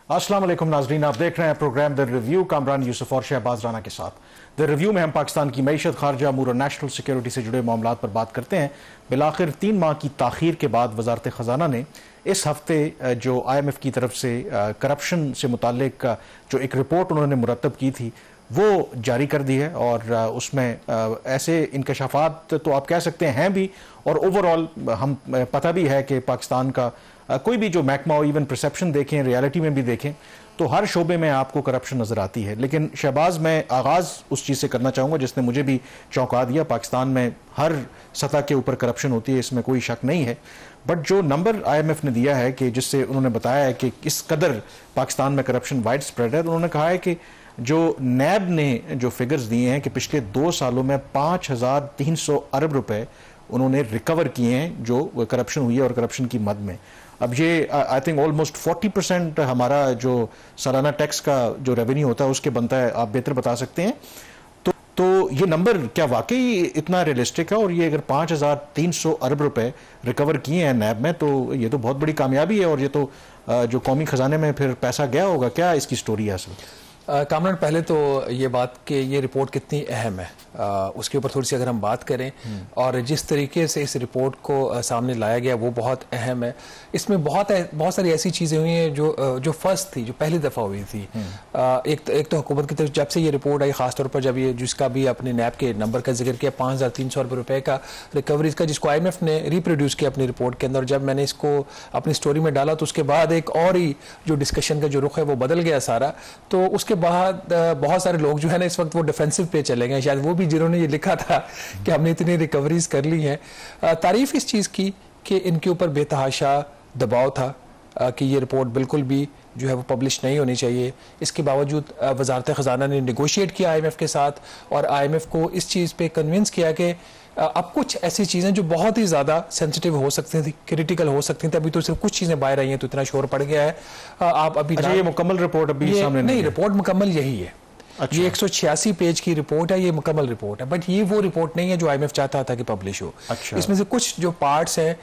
अस्सलाम वालेकुम नाजरीन, आप देख रहे हैं program the review Kamran Yousuf और शहबाज राना के साथ। द रिव्यू में हम पाकिस्तान की मईशत, खारजा अमूर और नेशनल सिक्योरिटी से जुड़े मामलों पर बात करते हैं। बिलाखिर 3 माह की ताखीर के बाद वजारत ख़जाना ने इस हफ्ते जो IMF की तरफ से करप्शन से मुताल्लिक जो एक रिपोर्ट उन्होंने मुरतब की थी वो जारी कर दी है और उसमें ऐसे इंकशाफात तो आप कह सकते हैं भी, और ओवरऑल हम पता भी है कि पाकिस्तान का कोई भी जो महकमा हो, इवन परसेप्शन देखें, रियलिटी में भी देखें, तो हर शोबे में आपको करप्शन नज़र आती है। लेकिन शहबाज, मैं आगाज़ उस चीज़ से करना चाहूँगा जिसने मुझे भी चौंका दिया। पाकिस्तान में हर सतह के ऊपर करप्शन होती है, इसमें कोई शक नहीं है, बट जो नंबर IMF ने दिया है कि जिससे उन्होंने बताया है कि किस कदर पाकिस्तान में करप्शन वाइड स्प्रेड है, तो उन्होंने कहा है कि जो नैब ने जो फिगर्स दिए हैं कि पिछले 2 सालों में 5300 अरब रुपए उन्होंने रिकवर किए हैं जो करप्शन हुई है और करप्शन की मद में। अब ये आई थिंक ऑलमोस्ट 40% हमारा जो सालाना टैक्स का जो रेवेन्यू होता है उसके बनता है, आप बेहतर बता सकते हैं। तो ये नंबर क्या वाकई इतना रियलिस्टिक है? और ये अगर 5300 अरब रुपए रिकवर किए हैं नैब में, तो ये तो बहुत बड़ी कामयाबी है, और ये तो जो कौमी खजाने में फिर पैसा गया होगा। क्या इसकी स्टोरी है असल? कामरान, पहले तो ये बात कि ये रिपोर्ट कितनी अहम है उसके ऊपर थोड़ी सी अगर हम बात करें, और जिस तरीके से इस रिपोर्ट को सामने लाया गया वो बहुत अहम है। इसमें बहुत सारी ऐसी चीज़ें हुई हैं जो फर्स्ट थी, जो पहली दफ़ा हुई थी। एक तो हुकूमत की तरफ जब से ये रिपोर्ट आई, खासतौर पर जब ये जिसका भी अपने नैब के नंबर का जिक्र किया, 5300 अरब रुपए का रिकवरीज का, जिसको IMF ने रिप्रोड्यूस किया अपनी रिपोर्ट के अंदर, जब मैंने इसको अपनी स्टोरी में डाला तो उसके बाद एक और ही जो डिस्कशन का जो रुख है वो बदल गया सारा। तो उसके बाद बहुत सारे लोग जो है ना इस वक्त वो डिफेंसिव पे चले गए, शायद वो भी जिन्होंने ये लिखा था कि हमने इतनी रिकवरीज कर ली हैं। तारीफ इस चीज़ की कि इनके ऊपर बेतहाशा दबाव था कि ये रिपोर्ट बिल्कुल भी जो है वो पब्लिश नहीं होनी चाहिए। इसके बावजूद वजारत ख़जाना ने नेगोशिएट किया IMF के साथ, और IMF को इस चीज़ पे कन्विंस किया कि अब कुछ ऐसी चीज़ें जो बहुत ही ज़्यादा सेंसिटिव हो सकती थी, क्रिटिकल हो सकती थी, अभी तो सिर्फ कुछ चीज़ें बाहर आई हैं तो इतना शोर पड़ गया है। आप अभी ये मुकम्मल रिपोर्ट अभी सामने नहीं, रिपोर्ट मुकम्मल यही है। अच्छा। ये 186 पेज की रिपोर्ट है, ये मुकम्मल रिपोर्ट है, बट ये वो रिपोर्ट नहीं है जो IMF चाहता था कि पब्लिश हो। अच्छा। इसमें से कुछ जो पार्ट्स हैं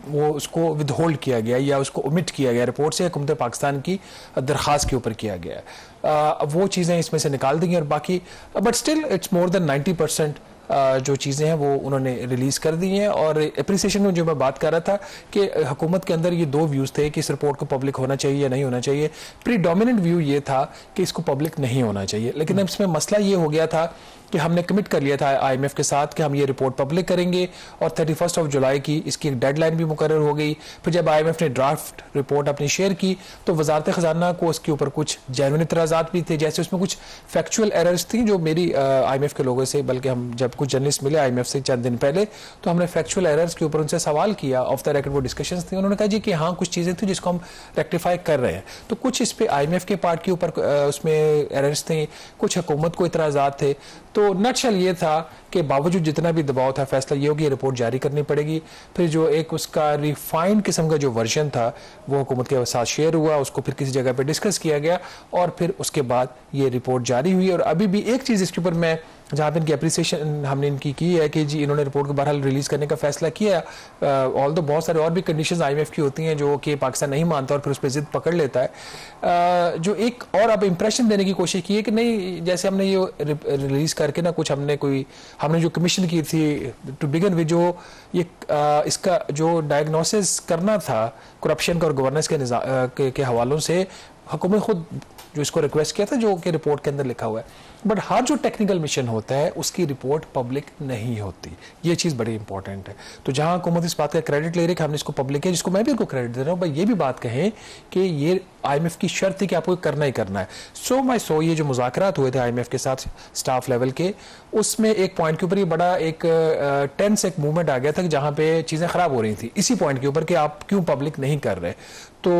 वो उसको विदहोल्ड किया गया या उसको ओमिट किया गया रिपोर्ट से, हुकूमत पाकिस्तान की दरख्वास्त के ऊपर किया गया। वो चीज़ें इसमें से निकाल दी और बाकी, but still it's more than 90% जो चीज़ें हैं वो उन्होंने रिलीज़ कर दी हैं। और एप्रिसिएशन में जो मैं बात कर रहा था कि हुकूमत के अंदर ये 2 व्यूज़ थे कि इस रिपोर्ट को पब्लिक होना चाहिए या नहीं होना चाहिए। प्रीडोमिनेंट व्यू ये था कि इसको पब्लिक नहीं होना चाहिए, लेकिन अब इसमें मसला ये हो गया था कि हमने कमिट कर लिया था IMF के साथ कि हम ये रिपोर्ट पब्लिक करेंगे, और 31 जुलाई की इसकी एक डेडलाइन भी मुकर्रर हो गई। फिर जब IMF ने ड्राफ्ट रिपोर्ट अपनी शेयर की तो वजारत ख़जाना को उसके ऊपर कुछ जेन्युइन इतराज़ात भी थे, जैसे उसमें कुछ फैक्चुअल एरर्स थी जो मेरी IMF के लोगों से, बल्कि हम जब कुछ जर्नलिस्ट मिले IMF से चंद दिन पहले तो हमने फैक्चुअल एरर्स के ऊपर उनसे सवाल किया, ऑफ द रिकॉर्ड वो डिस्कशंस थी। उन्होंने कहा जी कि हाँ कुछ चीज़ें थी जिसको हम रेक्टिफाई कर रहे हैं। तो कुछ इस पर IMF के पार्ट के ऊपर उसमें एरर्स थे, कुछ हुकूमत को इतराज़ात थे। तो नटशल ये था कि बावजूद जितना भी दबाव था, फैसला ये हो कि रिपोर्ट जारी करनी पड़ेगी। फिर जो एक उसका रिफाइंड किस्म का जो वर्जन था वो हुकूमत के साथ शेयर हुआ, उसको फिर किसी जगह पे डिस्कस किया गया, और फिर उसके बाद ये रिपोर्ट जारी हुई। और अभी भी एक चीज़ इसके ऊपर मैं, जहाँ पे इनकी अप्रिसिएशन हमने इनकी की है कि जी इन्होंने रिपोर्ट को बहरहाल रिलीज़ करने का फैसला किया। ऑल तो बहुत सारे और भी कंडीशंस IMF की होती हैं जो कि पाकिस्तान नहीं मानता और फिर उस पर जिद पकड़ लेता है। जो एक और अब इंप्रेशन देने की कोशिश की है कि नहीं, जैसे हमने ये रिलीज़ करके ना कुछ हमने जो कमीशन की थी टू बिगिन विद, जो ये इसका जो डायग्नोसिस करना था करप्शन का और गवर्नेंस के हवालों से, हुकूमत खुद जो इसको रिक्वेस्ट किया था जो कि रिपोर्ट के अंदर लिखा हुआ है। बट हर जो टेक्निकल मिशन होता है उसकी रिपोर्ट पब्लिक नहीं होती, ये चीज़ बड़ी इंपॉर्टेंट है। तो जहां हुकूमत इस बात का क्रेडिट ले रही कि हमने इसको पब्लिक किया, जिसको मैं भी इनको क्रेडिट दे रहा हूँ, भाई ये भी बात कहें कि ये IMF की शर्त थी कि आपको करना ही करना है। ये जो मुज़ाकरात हुए थे IMF के साथ स्टाफ लेवल के, उसमें एक पॉइंट के ऊपर ये बड़ा एक टेंस एक मूवमेंट आ गया था जहाँ पे चीज़ें ख़राब हो रही थी, इसी पॉइंट के ऊपर कि आप क्यों पब्लिक नहीं कर रहे। तो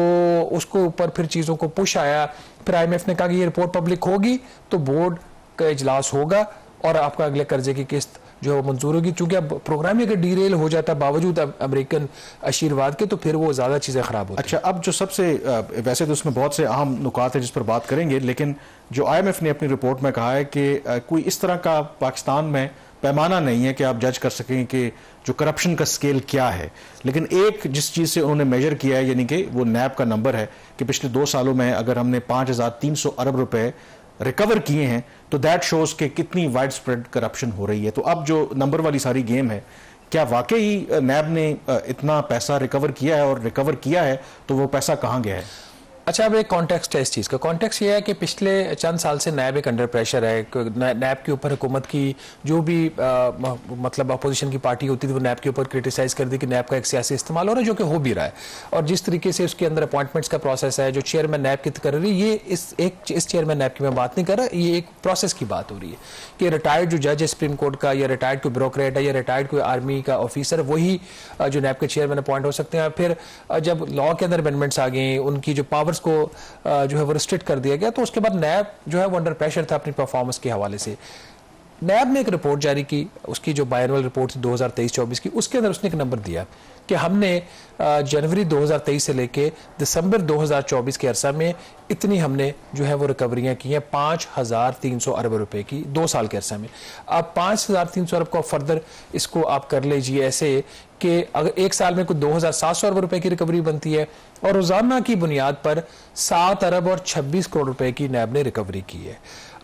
उसको ऊपर फिर चीज़ों को पुश आया। फिर IMF ने कहा कि ये रिपोर्ट पब्लिक होगी तो बोर्ड का इजलास होगा और आपका अगले कर्जे की किस्त जो मंजूर होगी। चूंकि अब प्रोग्राम ही अगर डीरेल हो जाता बावजूद अमेरिकन आशीर्वाद के, तो फिर वो ज़्यादा चीज़ें ख़राब होती। अच्छा, अब जो सबसे वैसे तो उसमें बहुत से अहम नुकात है जिस पर बात करेंगे, लेकिन जो IMF ने अपनी रिपोर्ट में कहा है कि कोई इस तरह का पाकिस्तान में पैमाना नहीं है कि आप जज कर सकें कि जो करप्शन का स्केल क्या है, लेकिन एक जिस चीज़ से उन्होंने मेजर किया है, यानी कि वो नैब का नंबर है कि पिछले 2 सालों में अगर हमने 5,300 अरब रुपए रिकवर किए हैं तो दैट शोज के कितनी वाइड स्प्रेड करप्शन हो रही है। तो अब जो नंबर वाली सारी गेम है, क्या वाकई नैब ने इतना पैसा रिकवर किया है, और रिकवर किया है तो वो पैसा कहाँ गया है? अच्छा, अब एक कॉन्टेक्स्ट है इस चीज़ का। कॉन्टेक्स्ट ये है कि पिछले चंद साल से नैब एक अंडर प्रेशर है। नैब के ऊपर हुकूमत की जो भी मतलब अपोजिशन की पार्टी होती थी वो नैब के ऊपर क्रिटिसाइज कर दी कि नैब का एक सियासी इस्तेमाल हो रहा है, जो कि हो भी रहा है। और जिस तरीके से उसके अंदर अपॉइंटमेंट्स का प्रोसेस है, जो चेयरमैन नैब की तकर्री, ये इस चेयरमैन नैब की मैं बात नहीं कर रहा, ये एक प्रोसेस की बात हो रही है कि रिटायर्ड जो जज है सुप्रीम कोर्ट का, या रिटायर्ड कोई ब्यूरोक्रेट है, या रिटायर्ड कोई आर्मी का ऑफिसर, वही जो नैब के चेयरमैन अपॉइंट हो सकते हैं। फिर जब लॉ के अंदर अमेंडमेंट्स आ गए, उनकी जो पावर्स को जो है वो रिस्ट्रिक्ट कर दिया गया, तो उसके बाद नैब जो है वो अंडर प्रेशर था अपनी परफॉर्मेंस के हवाले से। नैब ने एक रिपोर्ट जारी की, उसकी जो बायनअल रिपोर्ट थी 2023-24 की, उसके अंदर उसने एक नंबर दिया कि हमने जनवरी 2023 से लेके दिसंबर 2024 के अरसा में इतनी हमने जो है वो रिकवरियां की हैं, 5,300 अरब रुपए की 2 साल के अरसा में। अब 5,300 अरब को फर्दर इसको आप कर लीजिए ऐसे कि अगर एक साल में कुछ 2,700 अरब रुपए की रिकवरी बनती है, और रोजाना की बुनियाद पर 7 अरब और 26 करोड़ रुपए की नैब ने रिकवरी की है।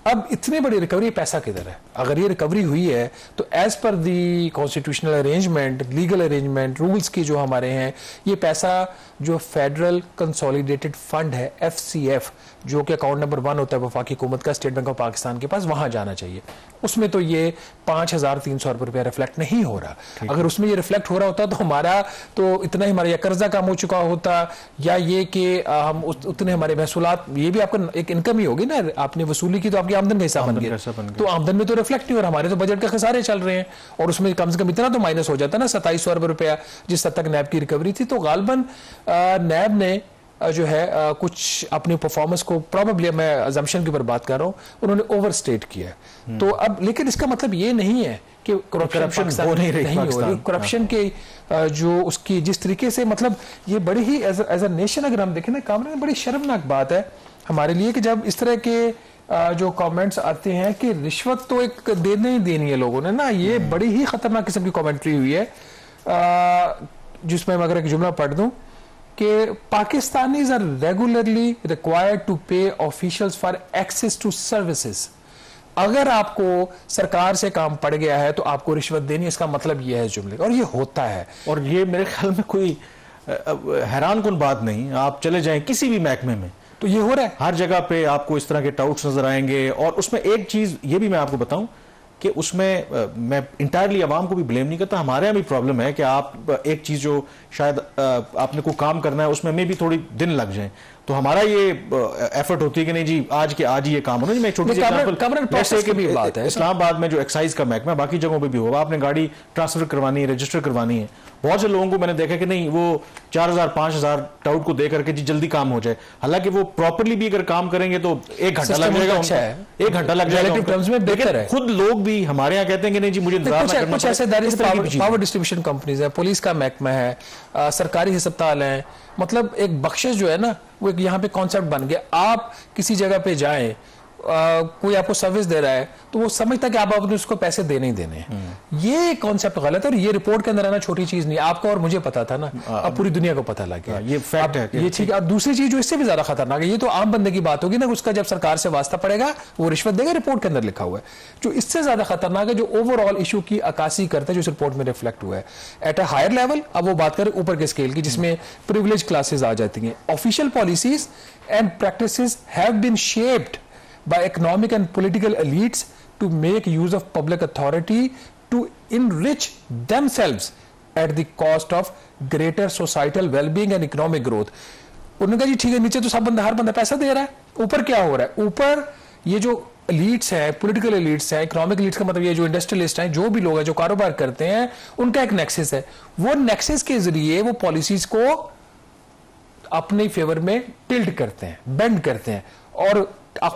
अब इतनी बड़ी रिकवरी, पैसा किधर है? अगर ये रिकवरी हुई है तो as per the constitutional arrangement, legal arrangement, rules की जो हमारे हैं, ये पैसा जो फेडरल कंसोलिडेटेड फंड है FCF, जो कि अकाउंट नंबर 1 होता है वफाकी हुकूमत का, स्टेट बैंक ऑफ पाकिस्तान के पास, वहां जाना चाहिए। उसमें तो ये 5,300 अरब रुपया रिफ्लेक्ट नहीं हो रहा। अगर उसमें ये रिफ्लेक्ट हो रहा होता तो हमारा तो इतना ही हमारा या कर्जा कम हो चुका होता, या ये कि हम उतने हमारे महसूलात, ये भी आपका एक इनकम ही होगी ना, आपने वसूली की तो आपकी आमदन का हिस्सा बन गया, तो आमदन में तो रिफ्लेक्ट नहीं हो रहा। हमारे तो बजट के खसारे चल रहे हैं, और उसमें कम से कम इतना तो माइनस हो जाता है ना, 2700 अरब रुपया जिस हद तक नैब की रिकवरी थी। तो गालबन नैब ने जो है कुछ अपनी परफॉर्मेंस को, प्रॉबेबली मैं अजम्पशन के ऊपर बात कर रहा हूं, उन्होंने ओवरस्टेट किया है। तो अब लेकिन इसका मतलब ये नहीं है कि करप्शन हो नहीं रही। करप्शन के जो उसकी जिस तरीके से, मतलब ये बड़ी ही एज अ नेशन अगर हम देखें ना कामरान, बड़ी शर्मनाक बात है हमारे लिए कि जब इस तरह के जो कमेंट्स आते हैं कि रिश्वत तो एक देने ही देनी है लोगों ने ना, ये बड़ी ही खतरनाक किस्म की कमेंट्री हुई है, जिसमें मैं अगर एक जुमला पढ़ दूं कि Pakistanis are regularly required to pay officials for access to services. अगर आपको सरकार से काम पड़ गया है तो आपको रिश्वत देनी, इसका मतलब यह है जुमले, और ये होता है। और ये मेरे ख्याल में कोई हैरान कुन बात नहीं, आप चले जाएं किसी भी महकमे में तो ये हो रहा है, हर जगह पे आपको इस तरह के टाउट्स नजर आएंगे। और उसमें एक चीज ये भी मैं आपको बताऊं कि उसमें मैं इंटायरली आवाम को भी ब्लेम नहीं करता, हमारे यहाँ भी प्रॉब्लम है कि आप एक चीज जो शायद आपने को काम करना है उसमें भी थोड़ी दिन लग जाए, तो हमारा ये एफर्ट होती है कि नहीं जी आज के आज ही ये काम होना। मैं छोटी सी एग्जांपल, इस्लामाबाद में जो एक्साइज का महकमा, बाकी जगहों पे भी होगा, आपने गाड़ी ट्रांसफर करवानी है, रजिस्टर करवानी है, बहुत से लोगों को मैंने देखा कि नहीं वो 4,000-5,000 टाउट को दे करके जी जल्दी काम हो जाए, हालांकि वो प्रॉपरली भी अगर काम करेंगे तो 1 घंटा लग जाएगा, 1 घंटा लग जाएगा। खुद लोग भी हमारे यहाँ कहते हैं कि नहीं जी मुझे कुछ ऐसे पावर डिस्ट्रीब्यूशन कंपनीज है, पुलिस का महकमा है, सरकारी अस्पताल है, मतलब एक बख्शिश जो है ना वो एक यहाँ पे कॉन्सेप्ट बन गया। आप किसी जगह पे जाएं, कोई आपको सर्विस दे रहा है तो वो समझता है कि आप अपने उसको पैसे देने ही देने हैं। ये कॉन्सेप्ट गलत है, और ये रिपोर्ट के अंदर आना छोटी चीज नहीं, आपको और मुझे पता था ना, अब पूरी दुनिया को पता लग गया, ये फैक्ट है। ये ठीक है। अब दूसरी चीज जो इससे भी ज्यादा खतरनाक है, ये तो आम बंदे की बात होगी ना, उसका जब सरकार से वास्ता पड़ेगा वो रिश्वत देगा, रिपोर्ट के अंदर लिखा हुआ है। जो इससे ज्यादा खतरनाक है, जो ओवरऑल इशू की अक्कासी करता है, जो इस रिपोर्ट में रिफ्लेक्ट हुआ है एट अ हायर लेवल। अब वो बात करें ऊपर के स्केल की, जिसमें प्रिविलेज क्लासेस आ जाती हैं। Official policies and practices have bean shaped by economic and political elites to make use of public authority to enrich themselves at the cost of greater societal well-being and economic growth। उन्होंने कहा जी ठीक है, नीचे तो सब बंदा, हर बंदा पैसा दे रहा है, ऊपर क्या हो रहा है? ऊपर ये जो एलिट्स है, पॉलिटिकल एलिट्स है, इकोनॉमिक एलिट्स का मतलब ये जो इंडस्ट्रियलिस्ट हैं, जो भी लोग हैं जो कारोबार करते हैं, उनका एक नेक्सस है। वो नेक्सस के जरिए वो पॉलिसीज को अपने फेवर में टिल्ट करते हैं, बेंड करते हैं, और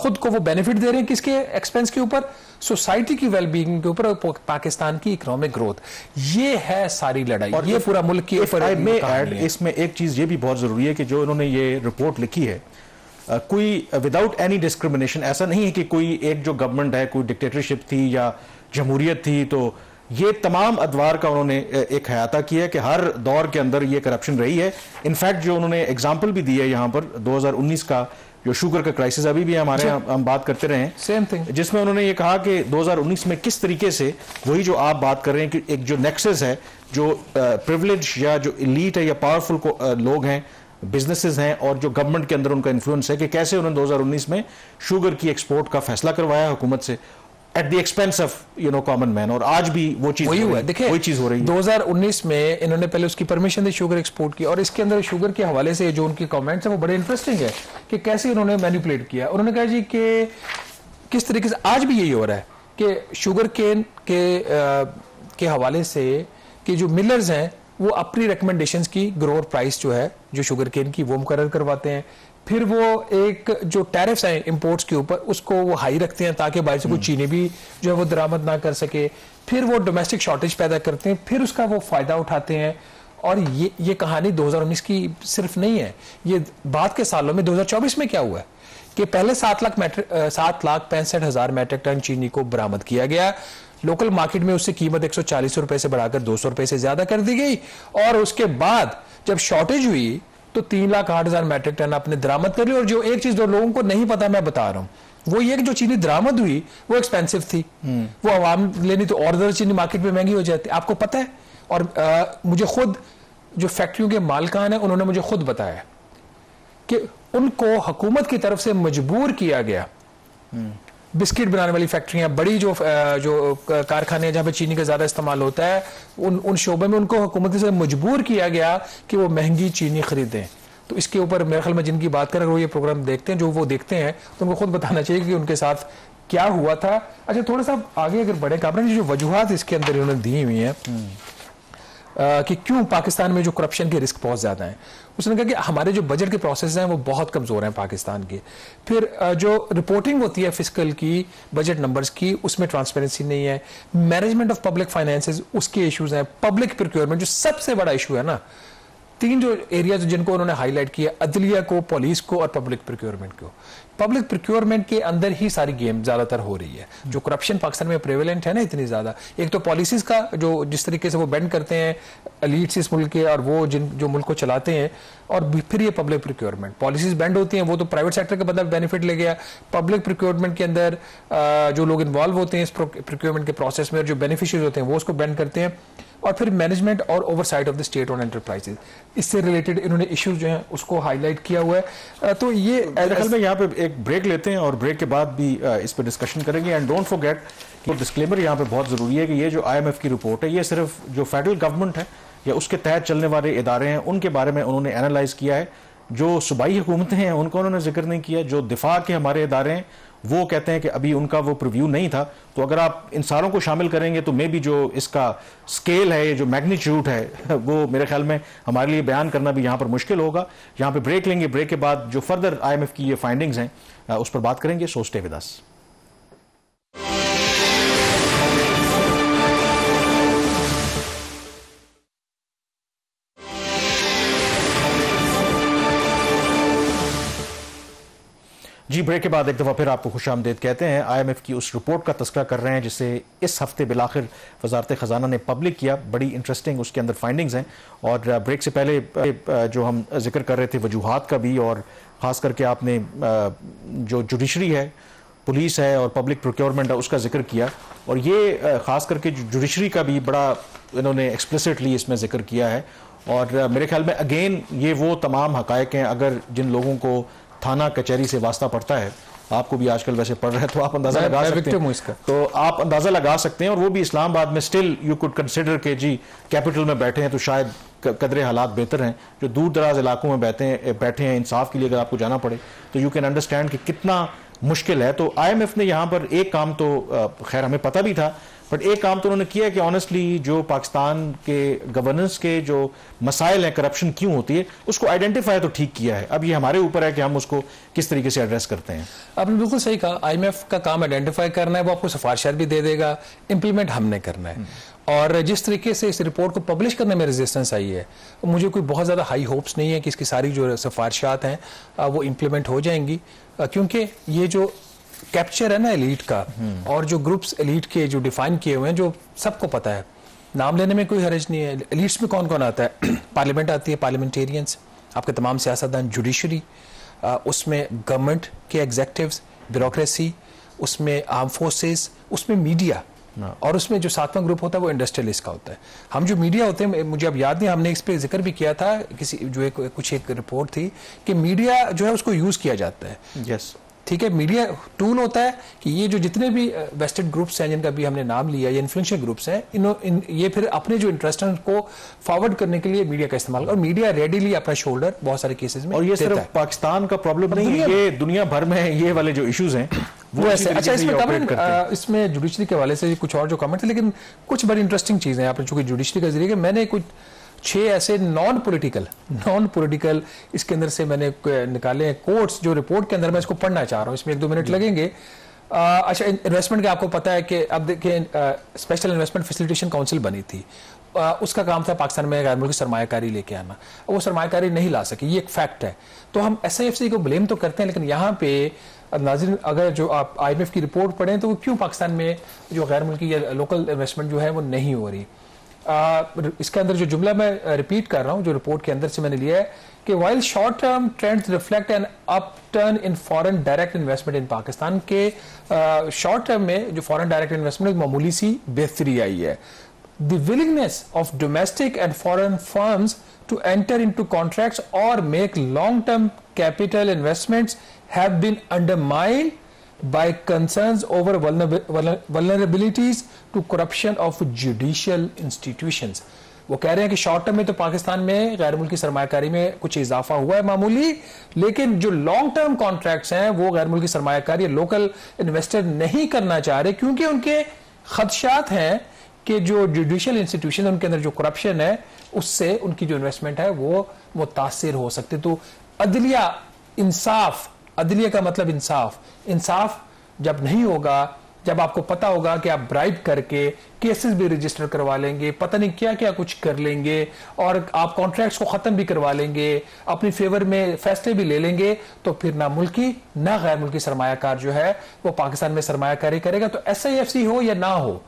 खुद को वो बेनिफिट दे रहे हैं किसके एक्सपेंस के ऊपर? सोसाइटी की वेलबींग के ऊपर, पाकिस्तान की इकोनॉमिक ग्रोथ। ये है सारी लड़ाई, और ये पूरा मुल्क के ऊपर। इसमें एक चीज ये भी बहुत जरूरी है कि जो इन्होंने ये रिपोर्ट लिखी है कोई विदाउट एनी डिस्क्रिमिनेशन, ऐसा नहीं है कि कोई एक जो गवर्नमेंट है कोई डिक्टेटरशिप थी या जमहूरियत थी, तो ये तमाम अदवार का उन्होंने एक हयाता किया कि हर दौर के अंदर ये करप्शन रही है। इनफैक्ट जो उन्होंने एग्जाम्पल भी दी है यहाँ पर 2019 का जो शुगर का क्राइसिस अभी भी हमारे यहाँ हम बात करते रहे, सेम थिंग, जिसमें उन्होंने ये कहा कि 2019 में किस तरीके से वही जो आप बात कर रहे हैं कि एक जो नेक्सस है, जो प्रिविलेज या जो एलीट है या पावरफुल लोग हैं, बिजनेसेस हैं और जो गवर्नमेंट के अंदर उनका इन्फ्लुएंस है, कि कैसे उन्होंने 2019 में शुगर की एक्सपोर्ट का फैसला करवाया हुकूमत से at the expense of common man, और आज भी वो चीज वही हुआ है। देखिए वही चीज हो रही है। 2019 में इन्होंने पहले उसकी परमिशन दी शुगर एक्सपोर्ट की, और इसके अंदर शुगर के हवाले से जो उनके कमेंट्स हैं वो बड़े इंटरेस्टिंग है कि कैसे उन्होंने मैनिपुलेट किया। उन्होंने कहा जी कि किस तरीके से आज भी यही हो रहा है कि शुगर केन के हवाले से कि जो मिलर्स हैं वो अपनी रिकमेंडेशंस की ग्रोअर प्राइस जो है जो शुगर केन की वो मुकर्रर करवाते हैं, फिर वो एक जो टैरिफ्स हैं इंपोर्ट्स के ऊपर उसको वो हाई रखते हैं ताकि बाहर से कोई चीनी भी जो है वो दरामद ना कर सके, फिर वो डोमेस्टिक शॉर्टेज पैदा करते हैं, फिर उसका वो फायदा उठाते हैं। और ये कहानी 2019 की सिर्फ नहीं है, ये बाद के सालों में 2024 में क्या हुआ है कि पहले 7,65,000 मैट्रिक टन चीनी को बरामद किया गया, लोकल मार्केट में उससे कीमत 140 रुपए से बढ़ाकर 200 रुपए से ज्यादा कर दी गई, और उसके बाद जब शॉर्टेज हुई तो 3,08,000 मैट्रिक टन आपने दरामद कर ली। और जो एक चीज जो लोगों को नहीं पता मैं बता रहा हूं वो ये कि जो चीनी दरामद हुई वो एक्सपेंसिव थी, वो आवाम लेनी तो और ज्यादा चीनी मार्केट में महंगी हो जाती, आपको पता है। और मुझे खुद जो फैक्ट्रियों के मालिकान है उन्होंने मुझे खुद बताया कि उनको हुकूमत की तरफ से मजबूर किया गया, बिस्किट बनाने वाली फैक्ट्रियां, बड़ी जो कारखाने जहां पे चीनी का ज्यादा इस्तेमाल होता है, उन शोबे में उनको हुकूमत से मजबूर किया गया कि वो महंगी चीनी खरीदें। तो इसके ऊपर मेरे ख्याल में जिनकी बात करें वो ये प्रोग्राम देखते हैं, जो वो देखते हैं तो उनको खुद बताना चाहिए कि उनके साथ क्या हुआ था। अच्छा थोड़ा सा आगे अगर बढ़े कामरान, जो वजूहात इसके अंदर उन्होंने दी हुई हैं कि क्यों पाकिस्तान में जो करप्शन के रिस्क बहुत ज्यादा हैं, उसने कहा कि हमारे जो बजट के प्रोसेस हैं वो बहुत कमजोर हैं पाकिस्तान के, फिर जो रिपोर्टिंग होती है फिस्कल की, बजट नंबर्स की, उसमें ट्रांसपेरेंसी नहीं है, मैनेजमेंट ऑफ पब्लिक फाइनेंसेस उसके इश्यूज हैं, पब्लिक प्रोक्योरमेंट जो सबसे बड़ा इशू है ना, 3 जो एरियाज जिनको उन्होंने हाईलाइट किया, अदलिया को, पुलिस को और पब्लिक प्रोक्योरमेंट को। पब्लिक प्रोक्योरमेंट के अंदर ही सारी गेम ज्यादातर हो रही है। जो करप्शन पाकिस्तान में प्रेवेलेंट है ना इतनी ज्यादा, एक तो पॉलिसीज का जो जिस तरीके से वो बेंड करते हैं एलीट्स इस मुल्क के और वो जो मुल्क को चलाते हैं, और फिर ये पब्लिक प्रोक्योरमेंट पॉलिसीज बेंड होती हैं, वो तो प्राइवेट सेक्टर का बंदा बेनिफिट ले गया, पब्लिक प्रोक्योरमेंट के अंदर जो लोग इन्वॉल्व होते हैं इस प्रोक्योरमेंट के प्रोसेस में, जो बेनिफिशियरी होते हैं वो उसको बेंड करते हैं, और फिर मैनेजमेंट और oversight of the state on enterprises, इससे रिलेटेड इन्होंने इश्यूज जो हैं उसको हाईलाइट किया हुआ है। तो ये में यहाँ पे एक ब्रेक लेते हैं और ब्रेक के बाद भी इस पर डिस्कशन करेंगे। एंड डोंट फॉरगेट कि डिस्क्लेमर यहाँ पे बहुत जरूरी है कि ये जो IMF की रिपोर्ट है ये सिर्फ जो फेडरल गवर्नमेंट है या उसके तहत चलने वाले इदारे हैं उनके बारे में उन्होंने एनालाइज किया है, जो सूबाई हुकूमतें हैं उनको उन्होंने जिक्र नहीं किया, जो दिफा के हमारे इदारे हैं वो कहते हैं कि अभी उनका वो प्रीव्यू नहीं था। तो अगर आप इन सारों को शामिल करेंगे तो मे बी जो इसका स्केल है, जो मैग्नीट्यूड है, वो मेरे ख्याल में हमारे लिए बयान करना भी यहाँ पर मुश्किल होगा। यहाँ पे ब्रेक लेंगे, ब्रेक के बाद जो फर्दर IMF की ये फाइंडिंग्स हैं उस पर बात करेंगे। So stay with us. जी ब्रेक के बाद एक दफ़ा फिर आपको खुशामदीद कहते हैं। IMF की उस रिपोर्ट का तस्करा कर रहे हैं जिसे इस हफ्ते बिलाखिर वजारत ख़जाना ने पब्लिक किया। बड़ी इंटरेस्टिंग उसके अंदर फाइंडिंग्स हैं। और ब्रेक से पहले जो हम जिक्र कर रहे थे वजूहात का भी, और ख़ास करके आपने जो जुडिशरी है, पुलिस है और पब्लिक प्रोक्योरमेंट है उसका जिक्र किया, और ये ख़ास करके जुडिशरी का भी बड़ा इन्होंने एक्सप्लिसिटली इसमें जिक्र किया है। और मेरे ख्याल में अगेन ये वो तमाम हक़ाइक़ हैं, अगर जिन लोगों को थाना कचहरी से वास्ता पड़ता है, आपको भी आजकल वैसे पड़ रहा है तो आप अंदाजा लगा सकते हैं इसका, तो आप अंदाजा लगा सकते हैं। और वो भी इस्लामाबाद में स्टिल यू कुड कंसिडर के जी कैपिटल में बैठे हैं तो शायद कदरे हालात बेहतर हैं। जो दूर दराज इलाकों में बैठे हैं इंसाफ के लिए अगर आपको जाना पड़े तो यू कैन अंडरस्टैंड कि कितना मुश्किल है। तो IMF ने यहाँ पर एक काम तो खैर हमें पता भी था, बट एक काम तो उन्होंने किया कि ऑनेस्टली जो पाकिस्तान के गवर्नेंस के जो मसाइल हैं, करप्शन क्यों होती है, उसको आइडेंटिफाई तो ठीक किया है। अब ये हमारे ऊपर है कि हम उसको किस तरीके से एड्रेस करते हैं। आपने बिल्कुल सही कहा, IMF का काम आइडेंटिफाई करना है, वो आपको सिफारिशात भी दे देगा, इंप्लीमेंट हमने करना है। और जिस तरीके से इस रिपोर्ट को पब्लिश करने में रेजिस्टेंस आई है, मुझे कोई बहुत ज़्यादा हाई होप्स नहीं है कि इसकी सारी जो सिफारिशात हैं वो इम्प्लीमेंट हो जाएंगी, क्योंकि ये जो कैप्चर है ना एलीट का, और जो ग्रुप्स एलीट के जो डिफाइन किए हुए हैं, जो सबको पता है, नाम लेने में कोई हर्ज नहीं है। एलीट्स में कौन कौन आता है? पार्लियामेंट आती है, पार्लियामेंटेरियंस, आपके तमाम सियासतदान, जुडिशरी, उसमें गवर्नमेंट के एग्जेक्टिव्स, ब्यूरोक्रेसी, उसमें आर्म फोर्सेस, उसमें मीडिया, और उसमें जो सातवां ग्रुप होता है वो इंडस्ट्रियलिस्ट का होता है। हम जो मीडिया होते हैं, मुझे अब याद नहीं, हमने इस पे जिक्र भी किया था किसी जो कुछ एक रिपोर्ट थी कि मीडिया जो है उसको यूज किया जाता है। यस, ठीक है, मीडिया टूल होता है कि ये जो जितने भी वेस्टेड ग्रुप्स हैं जिनका भी हमने नाम लिया, ये इन्फ्लुएंशियल ग्रुप्स हैं, ये फिर अपने जो इंटरेस्ट हैं उनको फॉरवर्ड करने के लिए मीडिया का इस्तेमाल, और मीडिया रेडीली अपना शोल्डर बहुत सारे केसेस में, और ये सिर्फ पाकिस्तान का प्रॉब्लम नहीं है, ये दुनिया भर में ये वाले जो इश्यूज हैं वो ऐसे। अच्छा, इसमें कमेंट, इसमें जुडिशरी के हवाले से कुछ और जो कमेंट थे, लेकिन कुछ बड़ी इंटरेस्टिंग चीजें हैं। चूंकि जुडिशरी का जरिए मैंने कुछ 6 ऐसे नॉन पॉलिटिकल इसके अंदर से मैंने निकाले हैं कोट्स जो रिपोर्ट के अंदर, मैं इसको पढ़ना चाह रहा हूँ, इसमें 1-2 मिनट लगेंगे। अच्छा, इन्वेस्टमेंट का आपको पता है कि अब देखिए स्पेशल इन्वेस्टमेंट फैसिलिटेशन काउंसिल बनी थी, उसका काम था पाकिस्तान में गैर मुल्की सरमायाकारी लेके आना, वो सरमायाकारी नहीं ला सकी, ये एक फैक्ट है। तो हम SIFC को ब्लेम तो करते हैं, लेकिन यहाँ पे नाज़रीन अगर जो आप IMF की रिपोर्ट पढ़ें तो क्यों पाकिस्तान में जो गैर मुल्की या लोकल इन्वेस्टमेंट जो है वो नहीं हो रही। इसके अंदर जो जुमला मैं रिपीट कर रहा हूं जो रिपोर्ट के अंदर से मैंने लिया है कि while short term trends reflect an upturn in foreign direct investment in Pakistan के शॉर्ट टर्म में जो फॉरेन डायरेक्ट इन्वेस्टमेंट मामूली सी बेहतरी आई है। The willingness of domestic and foreign firms to enter into contracts or make long-term capital investments have been undermined by concerns over vulnerabilities to corruption of judicial institutions। वो कह रहे हैं कि short term में तो पाकिस्तान में गैर मुल्की सरमायाकारी में कुछ इजाफा हुआ है मामूली, लेकिन जो लॉन्ग टर्म कॉन्ट्रैक्ट्स हैं वो गैर मुल्की सरमायाकारी लोकल इन्वेस्टर नहीं करना चाह रहे, क्योंकि उनके खदशात हैं कि जो जुडिशियल इंस्टीट्यूशन उनके अंदर जो करप्शन है उससे उनकी जो इन्वेस्टमेंट है वो मुतासिर हो सकते। तो अदलिया इंसाफ, अदलिया का मतलब इंसाफ जब नहीं होगा, जब आपको पता होगा कि आप ब्राइब करके केसेस भी रजिस्टर करवा लेंगे, पता नहीं क्या क्या कुछ कर लेंगे, और आप कॉन्ट्रैक्ट्स को खत्म भी करवा लेंगे, अपनी फेवर में फैसले भी ले लेंगे, तो फिर ना मुल्की ना गैर मुल्की सरमायाकार जो है वो पाकिस्तान में सरमायाकारी करेगा। तो SIFC हो या ना हो,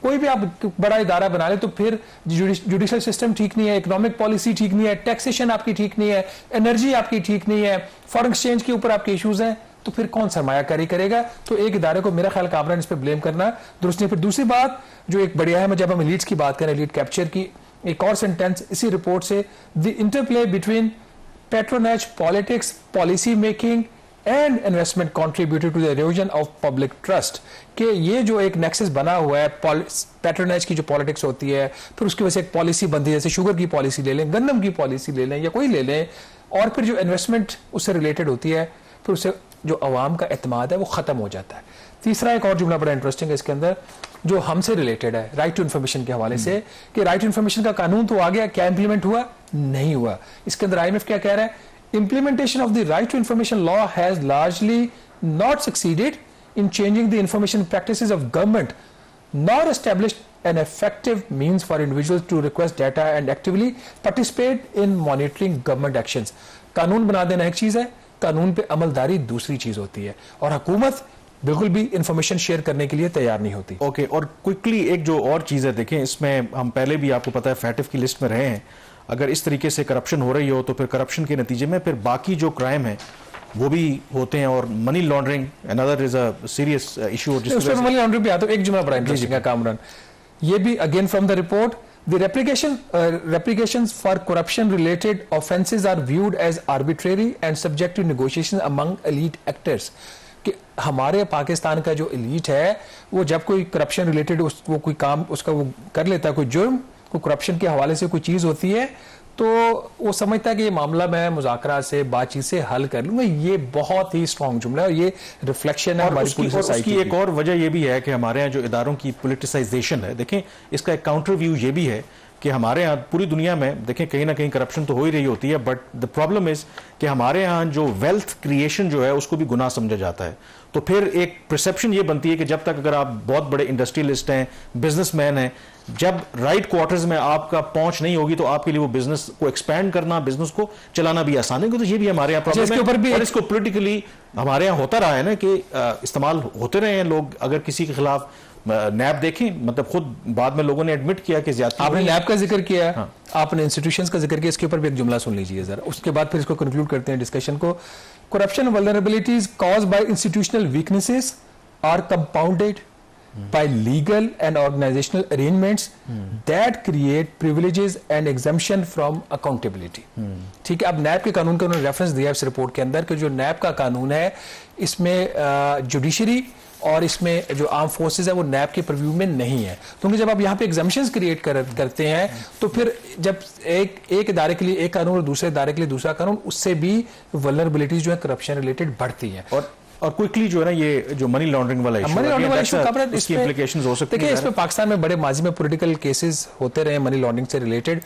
कोई भी आप बड़ा इदारा बना ले, तो फिर जुडिशियल सिस्टम ठीक नहीं है, इकोनॉमिक पॉलिसी ठीक नहीं है, टैक्सेशन आपकी ठीक नहीं है, एनर्जी आपकी ठीक नहीं है, फॉरेन एक्सचेंज के ऊपर आपके इश्यूज हैं, तो फिर कौन सरमायाकारी करेगा। तो एक इदारे को मेरा ख्याल कामरान इस पर ब्लेम करना दुरुस्त नहीं। फिर दूसरी बात जो एक बढ़िया है, जब हम एलीट्स की बात करें, एलीट कैप्चर की, एक और सेंटेंस इसी रिपोर्ट से, the interplay between patronage politics, policy making and investment contributed to the erosion of public trust. कि ये जो एक नेक्सस बना हुआ है, पैट्रोनेज की जो पॉलिटिक्स होती है, फिर उसकी वजह से एक पॉलिसी बनती है, जैसे शुगर की पॉलिसी ले लें, गंदम की पॉलिसी ले लें या कोई ले लें, और फिर जो इन्वेस्टमेंट उससे रिलेटेड होती है, फिर उससे जो अवाम का एतमाद है वो खत्म हो जाता है। तीसरा एक और जुमला बड़ा इंटरेस्टिंग है इसके अंदर, जो हमसे रिलेटेड है, राइट टू इन्फॉर्मेशन के हवाले से, कि राइट टू इन्फॉर्मेशन का कानून तो आ गया, क्या इंप्लीमेंट हुआ? नहीं हुआ। इसके अंदर IMF क्या कह रहा है? Implementation of the right to information law has largely not succeeded in changing the information practices of government, nor established an effective means for individuals to request data and actively participate in monitoring government actions। कानून बना देना एक चीज है, कानून पे अमलदारी दूसरी चीज होती है, और हुकूमत बिल्कुल भी इंफॉर्मेशन शेयर करने के लिए तैयार नहीं होती। ओके, और क्विकली एक जो और चीज है, देखें इसमें हम पहले भी आपको पता है फैटिफ की लिस्ट में रहे हैं, अगर इस तरीके से करप्शन हो रही हो तो फिर करप्शन के नतीजे में फिर बाकी जो क्राइम है वो भी होते हैं, और money laundering another is a serious issue. Money laundering भी आता है, एक जुमला बड़ा इंटरेस्टिंग है कामरान, ये भी again from the report, the replications for corruption related offences are viewed as arbitrary and subject to negotiation among elite actors। कि हमारे पाकिस्तान का जो एलीट है वो जब कोई करप्शन रिलेटेड वो कोई काम उसका वो कर लेता है, कोई जुर्म, कोई करप्शन के हवाले से कोई चीज होती है, तो वो समझता है कि ये मामला मैं मुज़ाकरा से, बातचीत से हल कर लूंगा। ये बहुत ही स्ट्रॉन्ग जुमला है, और ये रिफ्लेक्शन है हमारी पूरी सोसाइटी की। एक और वजह ये भी है कि हमारे यहाँ जो इदारों की पॉलिटिसाइजेशन है, देखें इसका एक काउंटर व्यू ये भी है कि हमारे यहाँ पूरी दुनिया में देखें कहीं ना कहीं करप्शन तो हो ही रही होती है, बट द प्रॉब्लम इज कि हमारे यहाँ जो वेल्थ क्रिएशन जो है उसको भी गुनाह समझा जाता है। तो फिर एक परसेप्शन ये बनती है कि जब तक अगर आप बहुत बड़े इंडस्ट्रियलिस्ट हैं, बिजनेसमैन हैं, जब राइट क्वार्टर्स में आपका पहुंच नहीं होगी तो आपके लिए वो बिजनेस को एक्सपैंड करना, बिजनेस को चलाना भी आसान है। तो ये भी हमारे यहाँ प्रॉब्लम है और इसको पॉलिटिकली हमारे यहाँ होता रहा है ना कि इस्तेमाल होते रहे हैं लोग। अगर किसी के खिलाफ नैब देखें, मतलब खुद बाद में लोगों ने एडमिट किया कि ज्यादा। आपने नैब का जिक्र किया, हाँ। आपने इंस्टीट्यूशंस का जिक्र किया, इसके ऊपर भी एक जुमला सुन लीजिए जरा, उसके बाद फिर इसको कंक्लूड करते हैं डिस्कशन को। Corruption vulnerabilities caused by institutional weaknesses are compounded by legal and organizational arrangements that create privileges and exemption from accountability। ठीक है, अब नैब के कानून का उन्होंने रेफरेंस दिया इस रिपोर्ट के अंदर कि जो नैब का कानून है इसमें जुडिशरी और इसमें जो आर्म फोर्सेस है वो नैब के प्रीव्यू में नहीं है, क्योंकि जब आप यहाँ पे एग्जाम्पशंस क्रिएट करते हैं तो फिर जब एक इदारे के लिए एक कानून और दूसरे इदारे के लिए दूसरा कानून, उससे भी वल्नरेबिलिटीज जो है करप्शन रिलेटेड बढ़ती है। और क्विकली जो है ना ये जो मनी लॉन्ड्रिंग वाला इशू, मनी लॉन्ड्रिंग वाला इशू का इसकी इंप्लीकेशंस हो सकती है। देखिए, इसमें पाकिस्तान में बड़े माजी में पॉलिटिकल केसेस होते रहे मनी लॉन्ड्रिंग से रिलेटेड,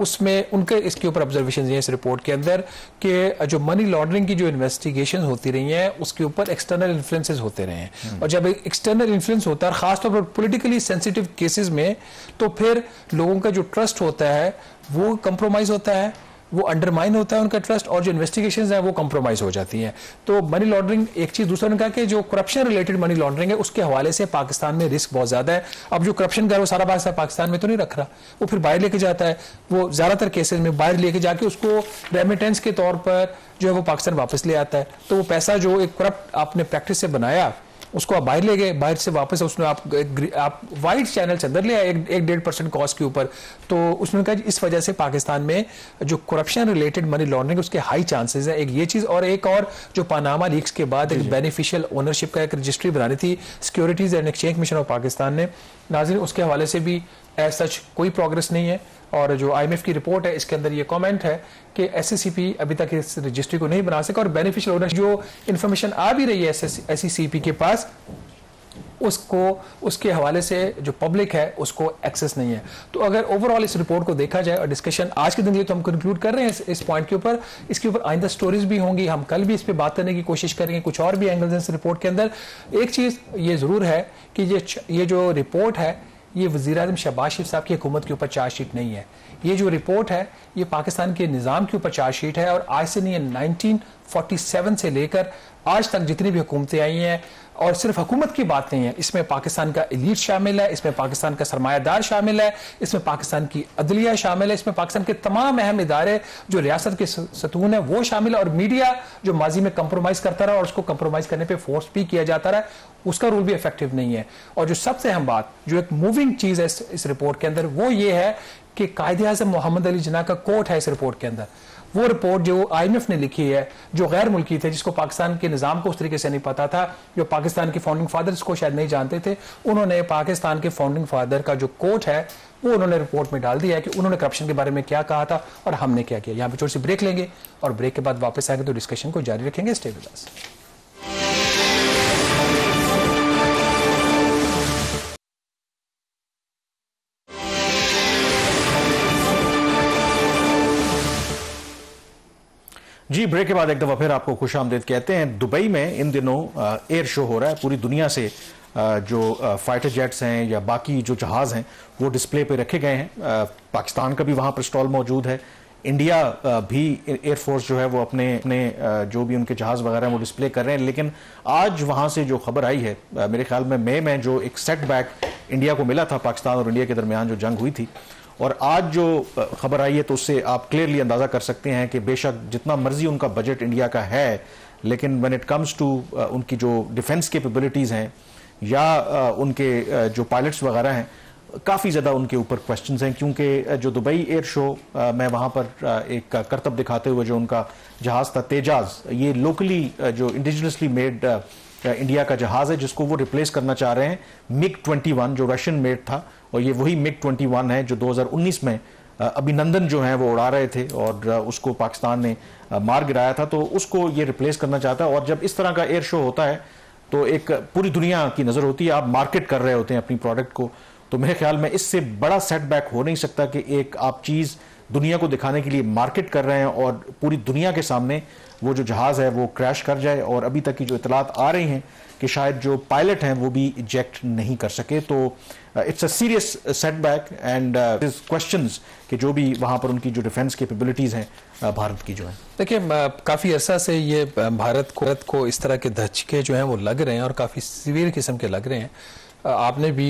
उसमें उनके इसके ऊपर ऑब्जर्वेशन है इस रिपोर्ट के अंदर कि जो मनी लॉन्ड्रिंग की जो इन्वेस्टिगेशन होती रही हैं उसके ऊपर एक्सटर्नल इन्फ्लुएंसेस होते रहे हैं, और जब एक्सटर्नल इन्फ्लुएंस होता है खासतौर पर पॉलिटिकली सेंसिटिव केसेस में, तो फिर लोगों का जो ट्रस्ट होता है वो कंप्रोमाइज होता है, वो अंडरमाइन होता है उनका ट्रस्ट, और जो इन्वेस्टिगेशंस हैं वो कंप्रोमाइज हो जाती हैं। तो मनी लॉन्ड्रिंग एक चीज, दूसरा ने कहा कि जो करप्शन रिलेटेड मनी लॉन्ड्रिंग है उसके हवाले से पाकिस्तान में रिस्क बहुत ज्यादा है। अब जो करप्शन कर वो सारा पैसा पाकिस्तान में तो नहीं रख रहा, वो फिर बाहर लेके जाता है, वो ज्यादातर केसेस में बाहर लेके जाके उसको रेमिटेंस के तौर पर जो है वो पाकिस्तान वापस ले आता है। तो वो पैसा जो एक करप्ट आपने प्रैक्टिस से बनाया उसको आप बाहर ले गए, बाहर से वापस उसने आप वाइट चैनल से अंदर ले आए 1-1.5% कॉस्ट के ऊपर। तो उसने कहा इस वजह से पाकिस्तान में जो करप्शन रिलेटेड मनी लॉन्ड्रिंग उसके हाई चांसेस है, एक ये चीज। और एक और जो पनामा लीक्स के बाद एक बेनिफिशियल ओनरशिप का एक रजिस्ट्री बनानी थी securities and exchange commission of Pakistan ने, नाज़रीन उसके हवाले से भी एज सच कोई प्रोग्रेस नहीं है। और जो IMF की रिपोर्ट है इसके अंदर ये कमेंट है कि SCCP अभी तक इस रजिस्ट्री को नहीं बना सका, और बेनिफिशियल ओनर जो इंफॉर्मेशन आ भी रही है SCCP के पास उसको उसके हवाले से जो पब्लिक है उसको एक्सेस नहीं है। तो अगर ओवरऑल इस रिपोर्ट को देखा जाए और डिस्कशन आज के दिन ये तो हम कंक्लूड कर रहे हैं इस पॉइंट के ऊपर, इसके ऊपर आइंदा स्टोरीज भी होंगी, हम कल भी इस पर बात करने की कोशिश करेंगे, कुछ और भी एंगल्स इस रिपोर्ट के अंदर। एक चीज ये जरूर है कि ये जो रिपोर्ट है ये वज़ीर-ए-आज़म शहबाज शरीफ साहब की हुकूमत के ऊपर चार्जशीट नहीं है। ये जो रिपोर्ट है ये पाकिस्तान के निज़ाम के ऊपर चार्जशीट है, और आज से नहीं है 1947 से लेकर आज तक जितनी भी हुकूमतें आई हैं, और सिर्फ हुकूमत की बात नहीं है, इसमें पाकिस्तान का एलीट शामिल है, इसमें पाकिस्तान का सरमायादार शामिल है, इसमें पाकिस्तान की अदलिया शामिल है, इसमें पाकिस्तान के तमाम अहम इदारे जो रियासत के सतून है वो शामिल है, और मीडिया जो माजी में कंप्रोमाइज करता रहा और उसको कंप्रोमाइज करने पे फोर्स भी किया जाता रहा, उसका रूल भी इफेक्टिव नहीं है। और जो सबसे अहम बात, जो एक मूविंग चीज है इस रिपोर्ट के अंदर, वो ये है कि कायदे-ए-आज़म मोहम्मद अली जिन्ना का कोट है इस रिपोर्ट के अंदर। वो रिपोर्ट जो IMF ने लिखी है, जो गैर मुल्की थे, जिसको पाकिस्तान के निज़ाम को उस तरीके से नहीं पता था, जो पाकिस्तान के फाउंडिंग फादर्स को शायद नहीं जानते थे, उन्होंने पाकिस्तान के फाउंडिंग फादर का जो कोट है वो उन्होंने रिपोर्ट में डाल दिया है कि उन्होंने करप्शन के बारे में क्या कहा था और हमने क्या किया। यहाँ पे छोटी सी ब्रेक लेंगे और ब्रेक के बाद वापस आएंगे तो डिस्कशन को जारी रखेंगे। Stay with us. जी, ब्रेक के बाद एक दफ़ा फिर आपको खुश आमदीद कहते हैं। दुबई में इन दिनों एयर शो हो रहा है, पूरी दुनिया से जो फाइटर जेट्स हैं या बाकी जो जहाज़ हैं वो डिस्प्ले पे रखे गए हैं। पाकिस्तान का भी वहाँ पर स्टॉल मौजूद है, इंडिया भी एयरफोर्स जो है वो अपने जो भी उनके जहाज़ वगैरह हैं वो डिस्प्ले कर रहे हैं। लेकिन आज वहाँ से जो खबर आई है, मेरे ख्याल में मई में जो एक सेटबैक इंडिया को मिला था, पाकिस्तान और इंडिया के दरमियान जो जंग हुई थी, और आज जो खबर आई है तो उससे आप क्लियरली अंदाज़ा कर सकते हैं कि बेशक जितना मर्जी उनका बजट इंडिया का है, लेकिन व्हेन इट कम्स टू उनकी जो डिफेंस कैपेबिलिटीज़ हैं या उनके जो पायलट्स वगैरह हैं, काफ़ी ज़्यादा उनके ऊपर क्वेश्चंस हैं। क्योंकि जो दुबई एयर शो में वहाँ पर एक करतब दिखाते हुए जो उनका जहाज़ था तेजाज, ये लोकली जो इंडिजिनसली मेड इंडिया का जहाज़ है जिसको वो रिप्लेस करना चाह रहे हैं MiG-21 जो रशियन मेड था, और ये वही MiG-21 है जो 2019 में अभिनंदन जो है वो उड़ा रहे थे और उसको पाकिस्तान ने मार गिराया था, तो उसको ये रिप्लेस करना चाहता है। और जब इस तरह का एयर शो होता है तो एक पूरी दुनिया की नज़र होती है, आप मार्केट कर रहे होते हैं अपनी प्रोडक्ट को, तो मेरे ख्याल में इससे बड़ा सेटबैक हो नहीं सकता कि एक आप चीज़ दुनिया को दिखाने के लिए मार्केट कर रहे हैं और पूरी दुनिया के सामने वो जो जहाज़ है वो क्रैश कर जाए, और अभी तक की जो इतलात आ रही हैं कि शायद जो पायलट हैं वो भी इजेक्ट नहीं कर सके। तो it's a serious setback and questions कि जो भी वहाँ पर उनकी जो डिफेंस कैपेबिलिटीज़ हैं भारत की जो है। देखिए काफ़ी अरसा से ये भारत को इस तरह के धचके जो हैं वो लग रहे हैं और काफ़ी सीवियर किस्म के लग रहे हैं। आपने भी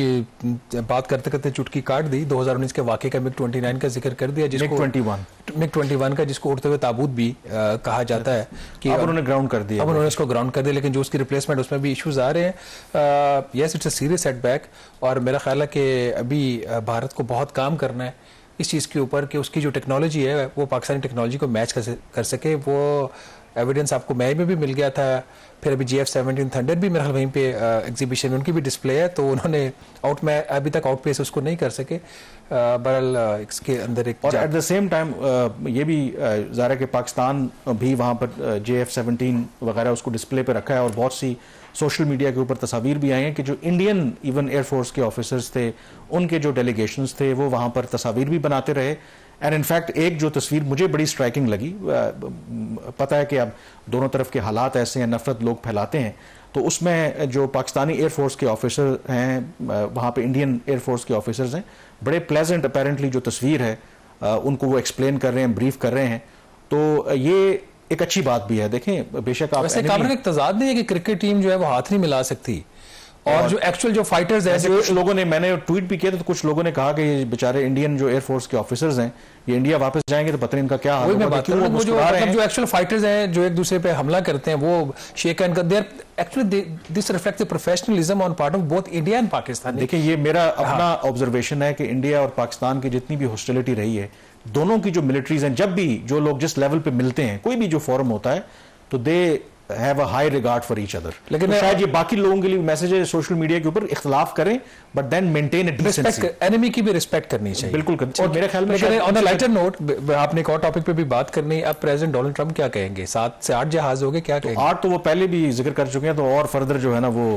बात करते करते चुटकी काट दी, 2019 के वाक़े का MiG-29 का जिक्र कर दिया, जिसको MiG-21 का जिसको उड़ते हुए ताबूत भी कहा जाता है कि अब उन्होंने ग्राउंड कर दिया, अब उन्होंने इसको ग्राउंड कर दिया, लेकिन जो उसकी रिप्लेसमेंट उसमें भी इश्यूज आ रहे हैं। Yes, it's a serious setback, और मेरा ख्याल है कि अभी भारत को बहुत काम करना है इस चीज़ के ऊपर कि उसकी जो टेक्नोलॉजी है वो पाकिस्तानी टेक्नोलॉजी को मैच कर सके। वो एविडेंस आपको मई में भी मिल गया था, फिर अभी GF-17 थंडर भी मेरे ख्याल वहीं पे एग्जीबिशन में उनकी भी डिस्प्ले है, तो उन्होंने अभी तक आउटपेस उसको नहीं कर सके। बहरहाल इसके अंदर एक, और एट द सेम टाइम ये भी ज़ाहिर है कि पाकिस्तान भी वहाँ पर JF-17 वगैरह उसको डिस्प्ले पे रखा है, और बहुत सी सोशल मीडिया के ऊपर तस्वीर भी आई हैं कि जो इंडियन इवन एयरफोर्स के ऑफिसर्स थे, उनके जो डेलीगेशंस थे वो वहाँ पर तस्वीर भी बनाते रहे। एंड इनफैक्ट एक जो तस्वीर मुझे बड़ी स्ट्राइकिंग लगी, पता है कि अब दोनों तरफ के हालात ऐसे हैं, नफरत लोग फैलाते हैं, तो उसमें जो पाकिस्तानी एयरफोर्स के ऑफिसर हैं वहाँ पे इंडियन एयरफोर्स के ऑफिसर्स हैं, बड़े प्लेजेंट अपेरेंटली जो तस्वीर है उनको वो एक्सप्लेन कर रहे हैं, ब्रीफ कर रहे हैं, तो ये एक अच्छी बात भी है। देखें बेशक आप वैसे कामरान एक तजाद नहीं है कि क्रिकेट टीम जो है वो हाथ नहीं मिला सकती, और जो एक्चुअल जो फाइटर्स हैं, कुछ लोगों ने, मैंने ट्वीट भी किया था, तो कुछ लोगों ने कहा कि ये बेचारे इंडियन जो एयरफोर्स के ऑफिसर्स हैं ये इंडिया वापस जाएंगे तो पता नहीं इनका क्या हाल होगा, क्यों वो मुस्कुरा रहे हैं। जो एक्चुअल फाइटर्स हैं जो एक दूसरे पे हमला करते हैं वो शेक हैंड करते हैं, actually this reflects the professionalism on part of both India and Pakistan. देखिए ये मेरा अपना ऑब्जर्वेशन है कि इंडिया और पाकिस्तान की जितनी भी हॉस्टिलिटी रही है, दोनों की जो मिलिट्रीज हैं, जब भी जो लोग जिस लेवल पे मिलते हैं, कोई भी जो फोरम होता है, तो they have a high regard for each other. लेकिन तो शायद ये बाकी लोगों के लिए मैसेज है सोशल मीडिया के ऊपर, इख्तिलाफ करें but then maintain a decency, enemy की भी रिस्पेक्ट करनी चाहिए, बिल्कुल करनी। और मेरे ख्याल में ऑन अ लाइटर नोट आपने एक और टॉपिक पे भी बात करनी, अब प्रेसिडेंट डोनाल्ड ट्रंप क्या कहेंगे? 7 से 8 जहाज हो गए, क्या कहेंगे? 8 तो वो पहले भी जिक्र कर चुके हैं, तो और फर्दर जो है ना वो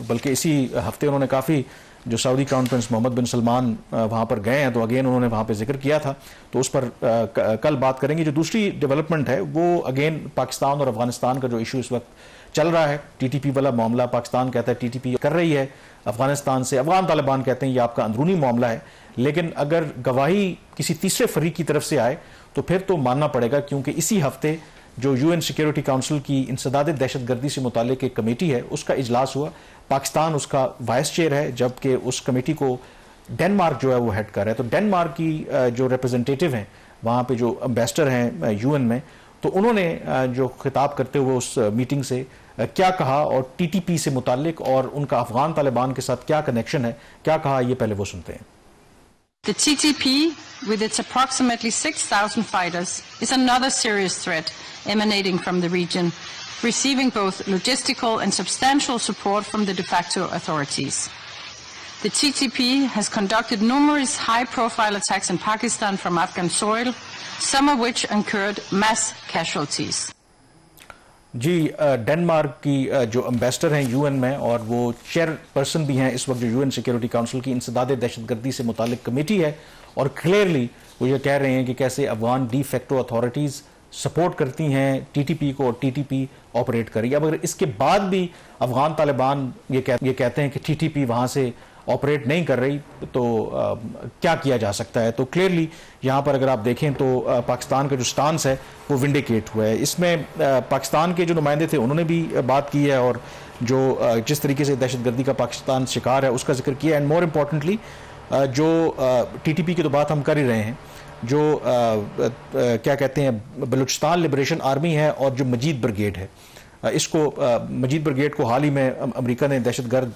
बल्कि इसी हफ्ते उन्होंने काफी, जो सऊदी क्राउन प्रिंस मोहम्मद बिन सलमान वहाँ पर गए हैं, तो अगेन उन्होंने वहाँ पे जिक्र किया था, तो उस पर कल बात करेंगे। जो दूसरी डेवलपमेंट है वो अगेन पाकिस्तान और अफगानिस्तान का जो इशू इस वक्त चल रहा है, TTP वाला मामला, पाकिस्तान कहता है TTP कर रही है अफगानिस्तान से, अफगान तालिबान कहते हैं ये आपका अंदरूनी मामला है, लेकिन अगर गवाही किसी तीसरे फरीक की तरफ से आए तो फिर तो मानना पड़ेगा, क्योंकि इसी हफ्ते जो UN सिक्योरिटी काउंसिल की इंसदाद दहशतगर्दी से मुतालिक एक कमेटी है उसका इजलास हुआ, पाकिस्तान उसका वाइस चेयर है, जबकि उस कमेटी को डेनमार्क जो है वो हेड कर रहा है। तो डेनमार्क की जो रिप्रेजेंटेटिव हैं वहाँ पे, जो एम्बेसडर हैं UN में, तो उन्होंने जो खिताब करते हुए उस मीटिंग से क्या कहा और TTP से मुतालिक और उनका अफगान तालिबान के साथ क्या कनेक्शन है, क्या कहा, ये पहले वो सुनते हैं। The TTP, with its approximately 6,000 fighters, is another serious threat emanating from the region, receiving both logistical and substantial support from the de facto authorities. The TTP has conducted numerous high-profile attacks in Pakistan from Afghan soil, some of which incurred mass casualties. जी, Denmark की जो ambassador हैं UN में, और वो chairperson भी हैं इस वक्त जो UN सिक्योरिटी काउंसिल की इंसदाद दहशतगर्दी से मुतालिक कमेटी है, और क्लियरली वो ये कह रहे हैं कि कैसे Afghan de facto authorities support करती हैं TTP को और TTP ऑपरेट करी। अब अगर इसके बाद भी अफगान तालिबान ये कहते हैं कि TTP वहाँ से ऑपरेट नहीं कर रही, तो क्या किया जा सकता है? तो क्लियरली यहाँ पर अगर आप देखें तो पाकिस्तान का जो स्टांस है वो विंडिकेट हुआ है। इसमें पाकिस्तान के जो नुमाइंदे थे उन्होंने भी बात की है, और जो जिस तरीके से दहशतगर्दी का पाकिस्तान शिकार है उसका जिक्र किया। एंड मोर इम्पॉर्टेंटली जो TTP की तो बात हम कर ही रहे हैं, जो क्या कहते हैं बलूचिस्तान लिबरेशन आर्मी है और जो मजीद ब्रिगेड है, इसको मजीद ब्रिगेड को हाल ही में अमेरिका ने दहशतगर्द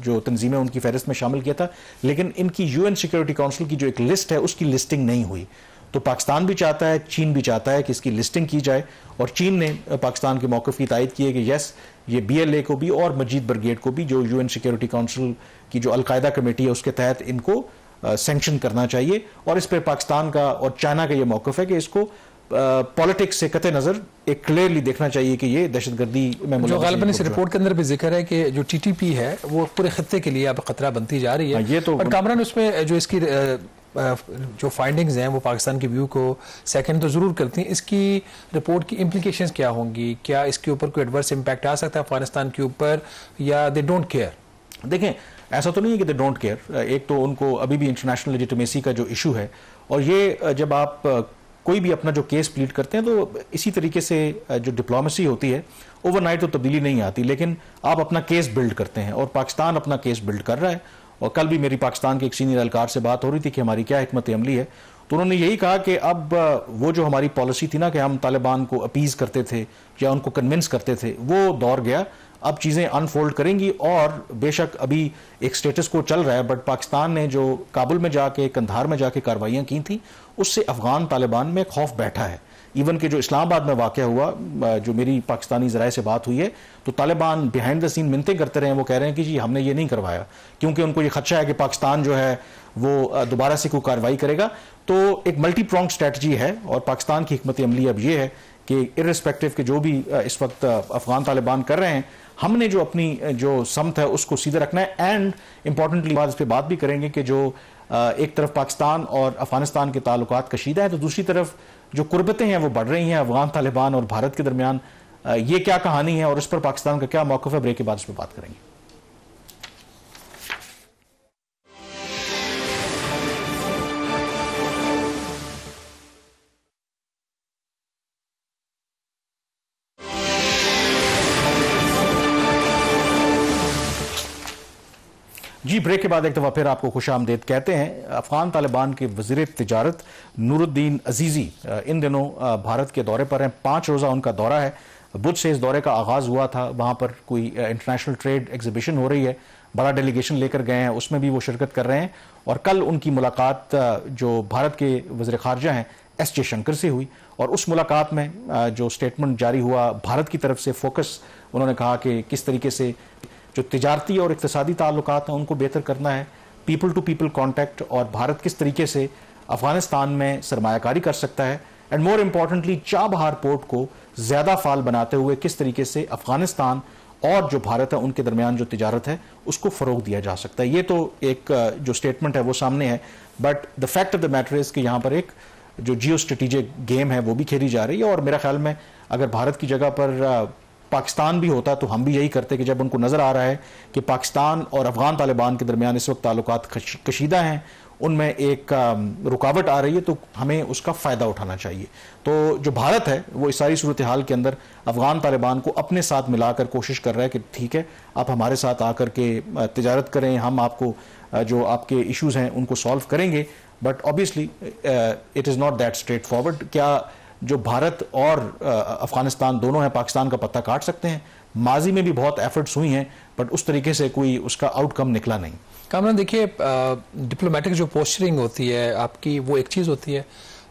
जो तंजीमें उनकी फहरिस्त में शामिल किया था, लेकिन इनकी UN सिक्योरिटी काउंसिल की जो एक लिस्ट है उसकी लिस्टिंग नहीं हुई। तो पाकिस्तान भी चाहता है, चीन भी चाहता है कि इसकी लिस्टिंग की जाए, और चीन ने पाकिस्तान के मौक़िफ़ की तायद की है कि यस, ये BLA को भी और मजीद ब्रिगेड को भी, जो UN सिक्योरिटी काउंसिल की जो अलकायदा कमेटी है उसके तहत इनको सेंक्शन करना चाहिए। और इस पर पाकिस्तान का और चाइना का ये मौक़िफ़ है कि इसको पॉलिटिक्स से कते नजर एक क्लियरली देखना चाहिए कि ये दहशतगर्दी में जो गालिबन इस रिपोर्ट के अंदर भी जिक्र है कि जो टीटीपी है वो पूरे खत्ते के लिए अब खतरा बनती जा रही है। ये तो कामरान उसमें जो इसकी जो फाइंडिंग्स हैं वो पाकिस्तान की व्यू को सेकंड तो जरूर करती हैं। इसकी रिपोर्ट की इम्प्लीकेशंस क्या होंगी, क्या इसके ऊपर कोई एडवर्स इम्पैक्ट आ सकता है अफगानिस्तान के ऊपर, या दे डोंट केयर? देखें, ऐसा तो नहीं है कि दे डोंट केयर। एक तो उनको अभी भी इंटरनेशनल लेजिटिमेसी का जो इशू है, और ये जब आप कोई भी अपना जो केस प्लीड करते हैं तो इसी तरीके से जो डिप्लोमेसी होती है ओवरनाइट तो तब्दीली नहीं आती, लेकिन आप अपना केस बिल्ड करते हैं और पाकिस्तान अपना केस बिल्ड कर रहा है। और कल भी मेरी पाकिस्तान के एक सीनियर एहलकार से बात हो रही थी कि हमारी क्या हिकमत अमली है, तो उन्होंने यही कहा कि अब वो जो हमारी पॉलिसी थी ना कि हम तालिबान को अपीज करते थे या उनको कन्विंस करते थे, वो दौर गया। अब चीज़ें अनफोल्ड करेंगी और बेशक अभी एक स्टेटस को चल रहा है, बट पाकिस्तान ने जो काबुल में जाके कंधार में जाके कार्रवाइयाँ की थी उससे अफगान तालिबान में खौफ बैठा है। इवन कि जो इस्लामाबाद में वाक़या हुआ, जो मेरी पाकिस्तानी ज़राए से बात हुई है, तो तालिबान बिहाइंड द सीन मिन्नतें करते रहे। वो कह रहे हैं कि जी हमने ये नहीं करवाया, क्योंकि उनको ये खदशा है कि पाकिस्तान जो है वो दोबारा से कोई कार्रवाई करेगा। तो एक मल्टी प्रोंग स्ट्रैटेजी है और पाकिस्तान की हिकमत अमली अब ये है कि इर्रिस्पेक्टिव के जो भी इस वक्त अफगान तालिबान कर रहे हैं, हमने जो अपनी जो समत है उसको सीधे रखना है। एंड इंपॉर्टेंटली इस पर बात भी करेंगे कि जो एक तरफ पाकिस्तान और अफगानिस्तान के ताल्लुकात कशीदा है, तो दूसरी तरफ जो कुर्बतें हैं वो बढ़ रही हैं अफगान तालिबान और भारत के दरमियान। ये क्या कहानी है और इस पर पाकिस्तान का क्या मौक़िफ़ है, ब्रेक के बाद इस पर बात करेंगे। जी, ब्रेक के बाद एक दफ़ा फिर आपको खुशामदीद कहते हैं। अफगान तालिबान के वज़ीर तिजारत नूरुद्दीन अजीज़ी इन दिनों भारत के दौरे पर हैं। 5 रोज़ा उनका दौरा है। बुध से इस दौरे का आगाज़ हुआ था। वहाँ पर कोई इंटरनेशनल ट्रेड एग्जीबिशन हो रही है, बड़ा डेलीगेशन लेकर गए हैं, उसमें भी वो शिरकत कर रहे हैं। और कल उनकी मुलाकात जो भारत के वज़ीर ख़ारजा हैं एस जयशंकर से हुई, और उस मुलाकात में जो स्टेटमेंट जारी हुआ भारत की तरफ से, फोकस उन्होंने कहा कि किस तरीके से जो तिजारती और इक़्तिसादी ताल्लुकात हैं उनको बेहतर करना है, पीपल टू पीपल कॉन्टैक्ट, और भारत किस तरीके से अफगानिस्तान में सरमायाकारी कर सकता है, and more importantly Chabahar port को ज़्यादा फाल बनाते हुए किस तरीके से अफगानिस्तान और जो भारत है उनके दरमियान जो तिजारत है उसको फ़रोग दिया जा सकता है। ये तो एक जो स्टेटमेंट है वो सामने है, but the fact of the matter is कि यहाँ पर एक जो जियो स्ट्रेटेजिक गेम है वो भी खेली जा रही है। और मेरा ख्याल में अगर भारत की जगह पर पाकिस्तान भी होता तो हम भी यही करते कि जब उनको नज़र आ रहा है कि पाकिस्तान और अफगान तालिबान के दरमियान इस वक्त ताल्लुकात कशीदा हैं, उनमें एक रुकावट आ रही है, तो हमें उसका फ़ायदा उठाना चाहिए। तो जो भारत है वो इस सारी सूरत हाल के अंदर अफगान तालिबान को अपने साथ मिलाकर कोशिश कर रहा है कि ठीक है, आप हमारे साथ आकर के तिजारत करें, हम आपको जो आपके इश्यूज़ हैं उनको सॉल्व करेंगे। But obviously it is not that straight forward. क्या जो भारत और अफगानिस्तान दोनों हैं पाकिस्तान का पत्ता काट सकते हैं? माजी में भी बहुत एफर्ट्स हुई हैं, बट उस तरीके से कोई उसका आउटकम निकला नहीं। कामरान, देखिए, डिप्लोमेटिक जो पोस्चरिंग होती है आपकी वो एक चीज़ होती है,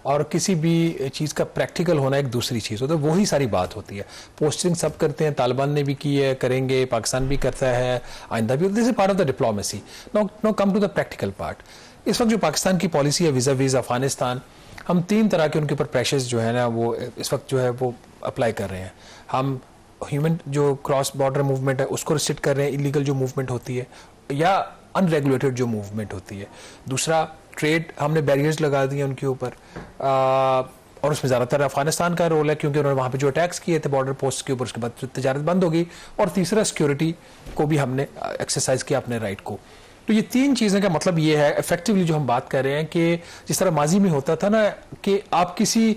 और किसी भी चीज़ का प्रैक्टिकल होना एक दूसरी चीज़ होती है। वही सारी बात होती है। पोस्टरिंग सब करते हैं, तालिबान ने भी की है, करेंगे, पाकिस्तान भी करता है, आइंदा भी। This is part of the diplomacy. No come to the practical part. इस वक्त जो पाकिस्तान की पॉलिसी है वीज़ा वीज़ अफगानिस्तान, हम 3 तरह के उनके ऊपर प्रेशर्स जो है ना वो इस वक्त जो है वो अप्लाई कर रहे हैं। हम ह्यूमन जो क्रॉस बॉर्डर मूवमेंट है उसको रिस्ट्रिक्ट कर रहे हैं, इलीगल जो मूवमेंट होती है या अनरेगुलेटेड जो मूवमेंट होती है। दूसरा, ट्रेड हमने बैरियर्स लगा दिए उनके ऊपर, और उसमें ज़्यादातर अफगानिस्तान का रोल है क्योंकि उन्होंने वहाँ पे जो अटैक्स किए थे बॉर्डर पोस्ट के ऊपर, उसके बाद तिजारत बंद होगी। और तीसरा, सिक्योरिटी को भी हमने एक्सरसाइज किया अपने राइट को। तो ये 3 चीज़ें का मतलब ये है इफेक्टिवली जो हम बात कर रहे हैं कि जिस तरह माजी में होता था ना कि आप किसी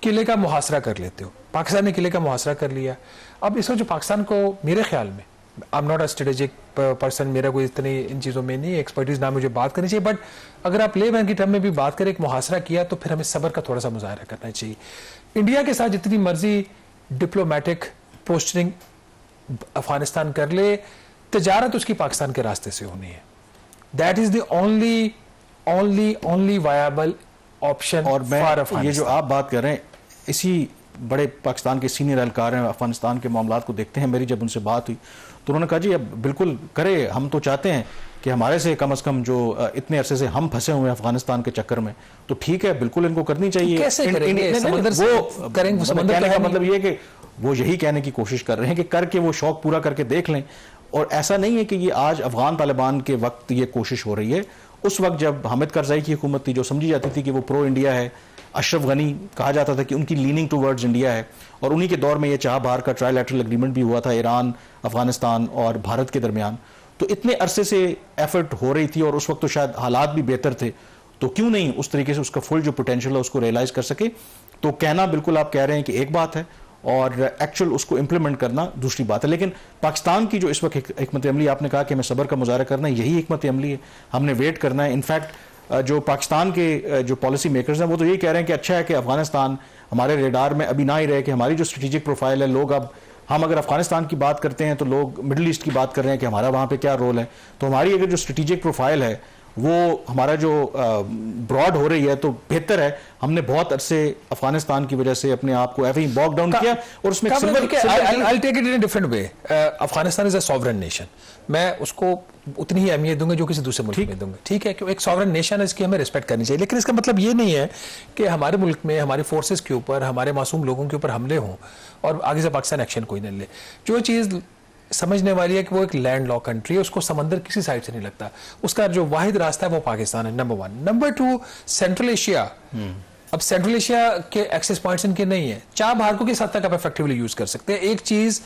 किले का मुहासरा कर लेते हो, पाकिस्तान ने किले का मुहासरा कर लिया। अब इसमें जो पाकिस्तान को, मेरे ख्याल में, I am not a strategic person, मेरा कोई इतनी इन चीज़ों में नहीं एक्सपर्टीज ना मुझे बात करनी चाहिए, बट अगर आप लेमैन की टर्म में भी बात करें, एक मुहासरा किया तो फिर हमें सब्र का थोड़ा सा मुजाहरा करना चाहिए। इंडिया के साथ जितनी मर्जी डिप्लोमेटिक पोस्टरिंग अफगानिस्तान कर ले, तिजारत उसकी पाकिस्तान के रास्ते से होनी है। That is the only viable option. और मैं ये जो आप बात कर रहे हैं, इसी बड़े पाकिस्तान के सीनियर एहलकार हैं, अफगानिस्तान के मामलात को देखते हैं, मेरी जब उनसे बात हुई तो उन्होंने कहा जी अब बिल्कुल करे, हम तो चाहते हैं कि हमारे से कम जो इतने अरसे से हम फंसे हुए हैं अफगानिस्तान के चक्कर में, तो ठीक है बिल्कुल इनको करनी चाहिए। कैसे करेंगे? वो कहने का मतलब ये कि वो यही कहने की कोशिश कर रहे हैं कि करके वो शौक पूरा करके देख लें। और ऐसा नहीं है कि ये आज अफगान तालिबान के वक्त ये कोशिश हो रही है, उस वक्त जब हामिद करज़ई की हुकूमत थी जो समझी जाती थी कि वो प्रो इंडिया है, अशरफ गनी कहा जाता था कि उनकी लीनिंग टूवर्ड्स इंडिया है, और उन्हीं के दौर में ये चाबहार का ट्रायलैटरल एग्रीमेंट भी हुआ था ईरान, अफगानिस्तान और भारत के दरमियान। तो इतने अरसे से एफर्ट हो रही थी और उस वक्त तो शायद हालात भी बेहतर थे, तो क्यों नहीं उस तरीके से उसका फुल जो पोटेंशियल है उसको रियलाइज कर सके। तो कहना बिल्कुल आप कह रहे हैं कि एक बात है और एक्चुअल उसको इंप्लीमेंट करना दूसरी बात है। लेकिन पाकिस्तान की जो इस वक्त हिकमत अमली, आपने कहा कि हमें सब्र का मुजाहरा करना है, यही हिकमत अमली है, हमने वेट करना है। इनफैक्ट जो पाकिस्तान के जो पॉलिसी मेकर्स हैं वो तो यही कह रहे हैं कि अच्छा है कि अफगानिस्तान हमारे रेडार में अभी ना ही रहे, कि हमारी जो स्ट्रेटेजिक प्रोफाइल है, लोग अब हम अगर अफगानिस्तान की बात करते हैं तो लोग मिडिल ईस्ट की बात कर रहे हैं कि हमारा वहाँ पे क्या रोल है। तो हमारी अगर जो स्ट्रेटेजिक प्रोफाइल है वो हमारा जो ब्रॉड हो रही है तो बेहतर है। हमने बहुत अरसे अफगानिस्तान की वजह से अपने आप को ऐसे ही बॉक डाउन किया और उसमें I'll take it in a different way. Afghanistan is a sovereign nation, मैं उसको उतनी ही अहमियत दूंगा जो किसी दूसरे मुल्क में दूंगा, ठीक है, कि एक सॉवरेन नेशन है, इसकी हमें रिस्पेक्ट करनी चाहिए। लेकिन इसका मतलब ये नहीं है कि हमारे मुल्क में हमारी फोर्सेस के ऊपर, हमारे मासूम लोगों के ऊपर हमले हों और आगे से पाकिस्तान एक्शन कोई न ले। जो चीज़ समझने वाली है कि वो एक लैंड लॉक कंट्री है, उसको समंदर किसी साइड से नहीं लगता, उसका जो वाहिद रास्ता है वो पाकिस्तान है, नंबर 1। Number 2, central Asia. अब सेंट्रल एशिया के एक्सेस पॉइंट्स इनके नहीं है, चाबहार को किस हद तक आप इफेक्टिवली यूज कर सकते हैं। एक चीज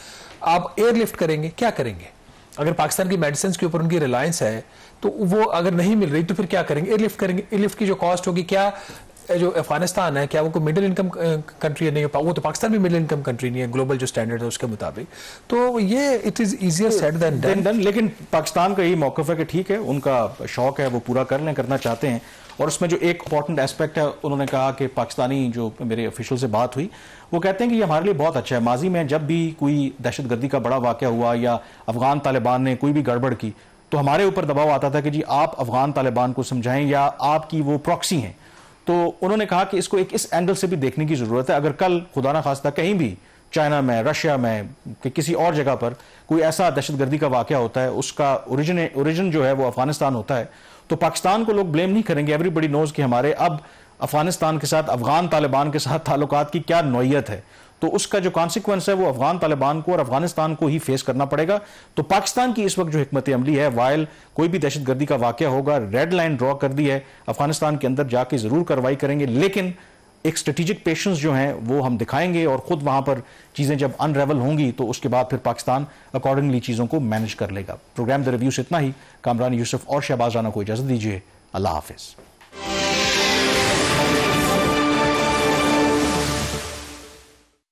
आप एयरलिफ्ट करेंगे, क्या करेंगे? अगर पाकिस्तान की मेडिसिन के ऊपर उनकी रिलायंस है तो वो अगर नहीं मिल रही तो फिर क्या करेंगे? एयरलिफ्ट करेंगे। एयरलिफ्ट की जो कॉस्ट होगी, क्या जो अफगानिस्तान है क्या वो कोई मिडिल इनकम कंट्री नहीं है? वो तो पाकिस्तान भी मिडिल इनकम कंट्री नहीं है ग्लोबल जो स्टैंडर्ड है उसके मुताबिक। तो ये it is easier said than done. लेकिन पाकिस्तान का यही मौक़िफ़ है कि ठीक है, उनका शौक है, वो पूरा कर लें, करना चाहते हैं। और उसमें जो एक इंपॉर्टेंट एस्पेक्ट है, उन्होंने कहा कि पाकिस्तानी जो मेरे ऑफिशियल से बात हुई वो कहते हैं कि ये हमारे लिए बहुत अच्छा है। माजी में जब भी कोई दहशतगर्दी का बड़ा वाक़या हुआ या अफगान तालिबान ने कोई भी गड़बड़ की तो हमारे ऊपर दबाव आता था कि जी आप अफगान तालिबान को समझाएं या आपकी वो प्रॉक्सी हैं। तो उन्होंने कहा कि इसको एक इस एंगल से भी देखने की जरूरत है। अगर कल खुदा ना खास्ता कहीं भी चाइना में, रशिया में, कि किसी और जगह पर कोई ऐसा दहशतगर्दी का वाक़या होता है, उसका ओरिजिन जो है वो अफगानिस्तान होता है, तो पाकिस्तान को लोग ब्लेम नहीं करेंगे। एवरीबडी नोज कि हमारे अब अफगानिस्तान के साथ, अफगान तालिबान के साथ ताल्लुकात की क्या नौयत है। तो उसका जो कॉन्सिक्वेंस है वो अफगान तालिबान को और अफगानिस्तान को ही फेस करना पड़ेगा। तो पाकिस्तान की इस वक्त जो हिकमत अमली है, वाइल कोई भी दहशतगर्दी का वाक़या होगा, रेड लाइन ड्रॉ कर दी है, अफगानिस्तान के अंदर जाके जरूर कार्रवाई करेंगे, लेकिन एक स्ट्रेटेजिक पेशेंस जो है वो हम दिखाएंगे और खुद वहां पर चीजें जब अनरेवल होंगी तो उसके बाद फिर पाकिस्तान अकॉर्डिंगली चीजों को मैनेज कर लेगा। प्रोग्राम द रिव्यू से इतना ही। कामरान यूसुफ और शहबाज राना को इजाजत दीजिए। अल्लाह हाफिज।